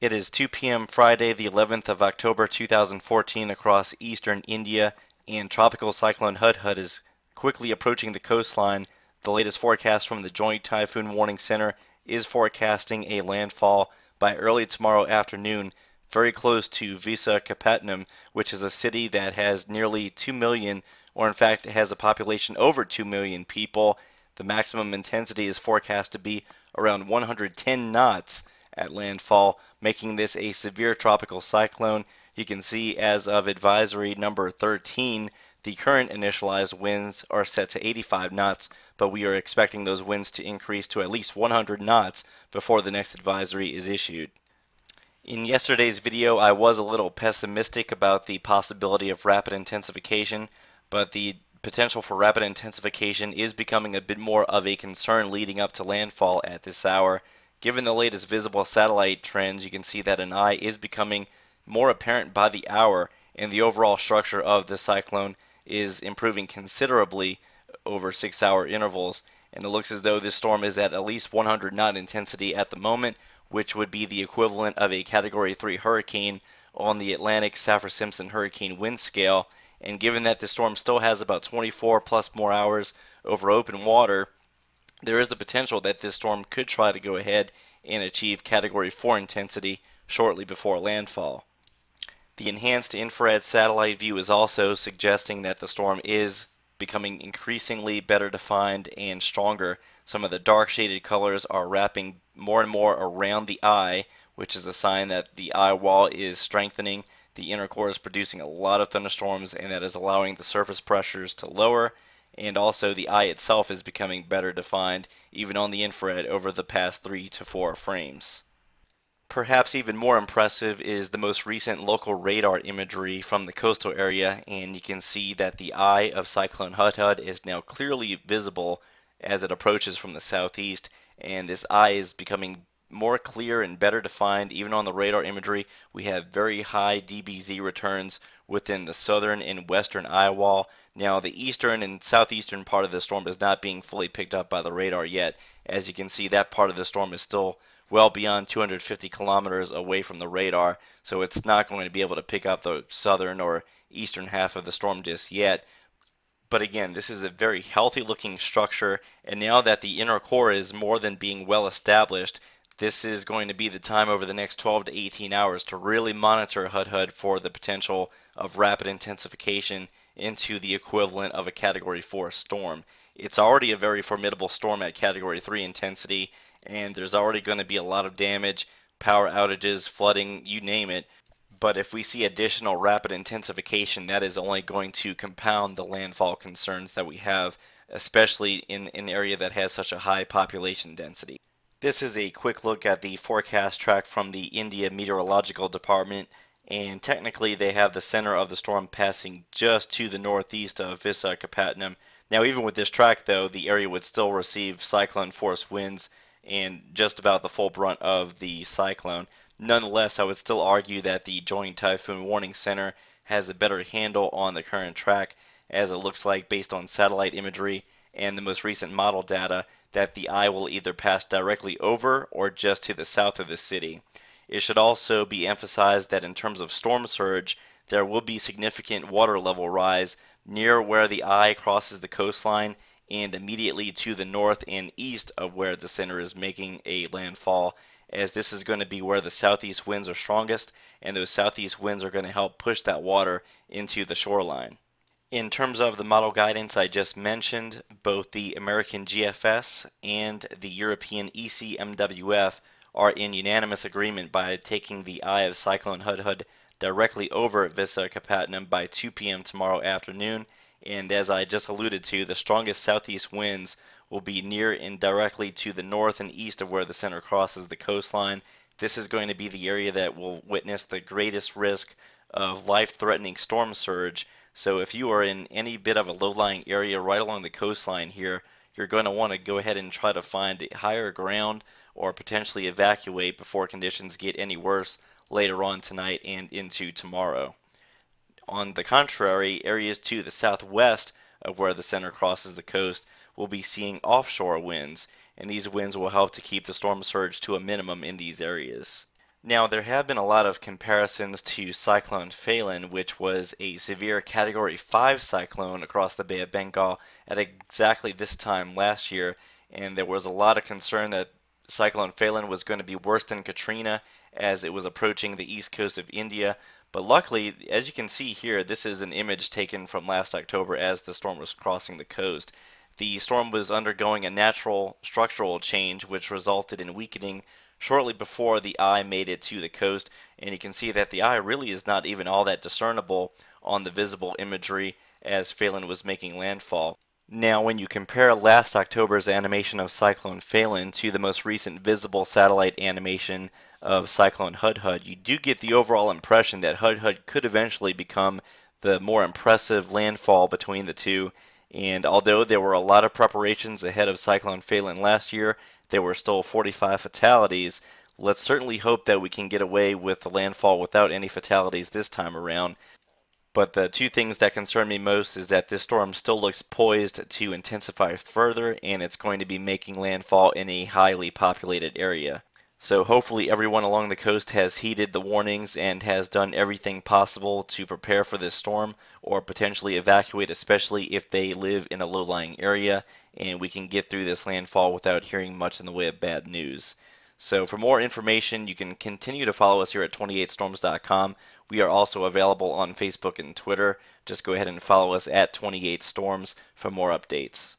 It is 2 p.m. Friday, the 11th of October 2014 across eastern India, and Tropical Cyclone HudHud is quickly approaching the coastline. The latest forecast from the Joint Typhoon Warning Center is forecasting a landfall by early tomorrow afternoon, very close to Visakhapatnam, which is a city that has nearly 2 million, or in fact has a population over 2 million people. The maximum intensity is forecast to be around 110 knots at landfall, making this a severe tropical cyclone. You can see as of advisory number 13, the current initialized winds are set to 85 knots, but we are expecting those winds to increase to at least 100 knots before the next advisory is issued. In yesterday's video, I was a little pessimistic about the possibility of rapid intensification, but the potential for rapid intensification is becoming a bit more of a concern leading up to landfall at this hour. Given the latest visible satellite trends, you can see that an eye is becoming more apparent by the hour, and the overall structure of the cyclone is improving considerably over 6-hour intervals. And it looks as though this storm is at least 100 knot intensity at the moment, which would be the equivalent of a Category 3 hurricane on the Atlantic Saffir-Simpson hurricane wind scale. And given that the storm still has about 24 plus more hours over open water, there is the potential that this storm could try to go ahead and achieve Category 4 intensity shortly before landfall. The enhanced infrared satellite view is also suggesting that the storm is becoming increasingly better defined and stronger. Some of the dark shaded colors are wrapping more and more around the eye, which is a sign that the eye wall is strengthening. The inner core is producing a lot of thunderstorms, and that is allowing the surface pressures to lower, and also the eye itself is becoming better defined, even on the infrared, over the past 3 to 4 frames. Perhaps even more impressive is the most recent local radar imagery from the coastal area, and you can see that the eye of Cyclone HudHud is now clearly visible as it approaches from the southeast, and this eye is becoming more clear and better defined. Even on the radar imagery, we have very high DBZ returns within the southern and western eye wall. Now, the eastern and southeastern part of the storm is not being fully picked up by the radar yet. As you can see, that part of the storm is still well beyond 250 kilometers away from the radar, so it's not going to be able to pick up the southern or eastern half of the storm just yet. But again, this is a very healthy looking structure, and now that the inner core is more than being well established, this is going to be the time over the next 12 to 18 hours to really monitor HudHud for the potential of rapid intensification into the equivalent of a Category 4 storm. It's already a very formidable storm at Category 3 intensity, and there's already going to be a lot of damage, power outages, flooding, you name it. But if we see additional rapid intensification, that is only going to compound the landfall concerns that we have, especially in an area that has such a high population density. This is a quick look at the forecast track from the India Meteorological Department, and technically they have the center of the storm passing just to the northeast of Visakhapatnam. Now, even with this track, though, the area would still receive cyclone force winds and just about the full brunt of the cyclone. Nonetheless, I would still argue that the Joint Typhoon Warning Center has a better handle on the current track, as it looks like, based on satellite imagery and the most recent model data, that the eye will either pass directly over or just to the south of the city. It should also be emphasized that in terms of storm surge, there will be significant water level rise near where the eye crosses the coastline and immediately to the north and east of where the center is making a landfall, as this is going to be where the southeast winds are strongest, and those southeast winds are going to help push that water into the shoreline. In terms of the model guidance I just mentioned, both the American GFS and the European ECMWF are in unanimous agreement by taking the eye of Cyclone HudHud directly over Visakhapatnam by 2 p.m. tomorrow afternoon, and as I just alluded to, the strongest southeast winds will be near and directly to the north and east of where the center crosses the coastline. This is going to be the area that will witness the greatest risk of life-threatening storm surge. So if you are in any bit of a low-lying area right along the coastline here, you're going to want to go ahead and try to find higher ground or potentially evacuate before conditions get any worse later on tonight and into tomorrow. On the contrary, areas to the southwest of where the center crosses the coast will be seeing offshore winds, and these winds will help to keep the storm surge to a minimum in these areas. Now, there have been a lot of comparisons to Cyclone Phelan, which was a severe Category 5 cyclone across the Bay of Bengal at exactly this time last year, and there was a lot of concern that Cyclone Phelan was going to be worse than Katrina as it was approaching the east coast of India. But luckily, as you can see here, this is an image taken from last October as the storm was crossing the coast. The storm was undergoing a natural structural change, which resulted in weakening shortly before the eye made it to the coast, and you can see that the eye really is not even all that discernible on the visible imagery as Phelan was making landfall. Now, when you compare last October's animation of Cyclone Phelan to the most recent visible satellite animation of Cyclone HudHud, you do get the overall impression that HudHud could eventually become the more impressive landfall between the two. And although there were a lot of preparations ahead of Cyclone Phelan last year, there were still 45 fatalities. Let's certainly hope that we can get away with the landfall without any fatalities this time around. But the two things that concern me most is that this storm still looks poised to intensify further, and it's going to be making landfall in a highly populated area. So hopefully everyone along the coast has heeded the warnings and has done everything possible to prepare for this storm or potentially evacuate, especially if they live in a low-lying area, and we can get through this landfall without hearing much in the way of bad news. So for more information, you can continue to follow us here at 28storms.com. We are also available on Facebook and Twitter. Just go ahead and follow us at 28storms for more updates.